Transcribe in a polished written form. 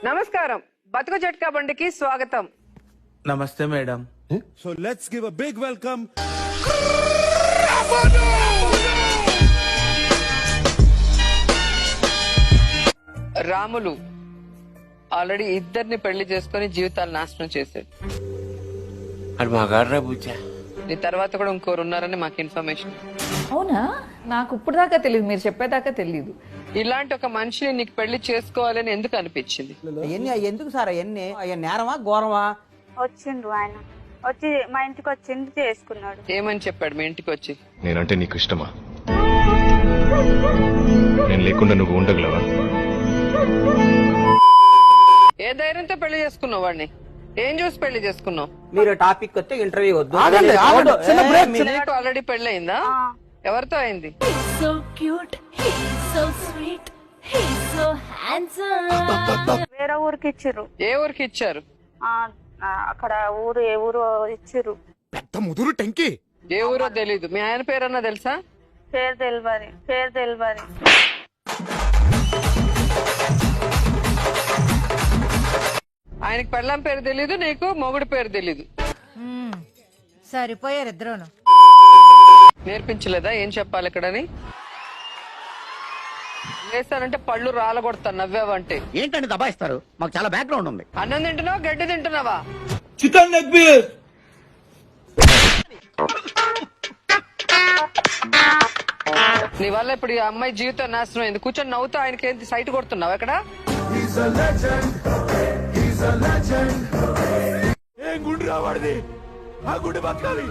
నమస్కారం, బతుకు జట్కా బండికి స్వాగతం. నమస్తే madam. So let's give a big welcome. Ramulu already ఇద్దరిని పెళ్లి చేసుకుని జీవితాలు నాశనం చేశాడు. అది మగాడ్రా బుజ్జా. నీ తర్వాత కూడా ఇంకోరు ఉన్నారని మాకు ఇన్ఫర్మేషన్. అవునా? నాకు ఇప్పుడు దాకా తెలియదు, మీరు చెప్పేదాకా తెలియదు. ఇలాంటి ఒక మనిషిని నీకు పెళ్లి చేసుకోవాలని ఎందుకు అనిపించింది? ఎందుకు సార్ అవన్నీ నేరమా ఘోరమా? వచ్చిండు ఆయన, వచ్చి మా ఇంటికి వచ్చిండు, చేసుకున్నాడు. ఏమని చెప్పాడు మీ ఇంటికి వచ్చి? నేనంటే నీకు ఇష్టమా? నేను లేకుండా నువ్వు ఉండగలవా? ఏ ధైర్యంతో పెళ్లి చేసుకున్నావు వాడిని? ఏం చూసి పెళ్లి చేసుకున్నావు? మీరు టాపిక్ వస్తే ఇంటర్వ్యూ వద్దు. నీకు ఆల్రెడీ పెళ్లి అయిందా? ఎవరితో అయింది? So cute, he's so sweet, he's so handsome. వేరే ఊరికి ఇచ్చిర్రు. ఏ ఊరికి ఇచ్చారు? అక్కడ ఊరు, ఏ ఊరు ఇచ్చిర్రు. పెద్ద ముదురు టెంకి. ఏ ఊరో తెలీదు. మీ ఆయన పేరన్నా తెలుసా? పేరు తెలియదు. ఆయనకి పెళ్ళాం పేరు తెలీదు, నీకు మొగుడు పేరు తెలీదు. సరిపోయారు ఇద్దరును. నేర్పించలేదా ఏం చెప్పాలి ఇక్కడని? వేస్తానంటే పళ్ళు రాలగొడతాను నవ్వావంటే. ఏంటండి దబాయిస్తారు? మాకు చాలా బ్యాక్గ్రౌండ్ ఉంది. అన్నం తింటున్నావా, గడ్డి తింటున్నావా? Chicken leg piece. నీ వల్ల ఇప్పుడు ఈ అమ్మాయి జీవితం నాశనం అయింది. కూర్చొని నవ్వుతూ ఆయనకి ఏంటి సైట్ కొడుతున్నావు ఎక్కడ? ఏం గుండు రావాడిది? ఆ గుండు పక్కది.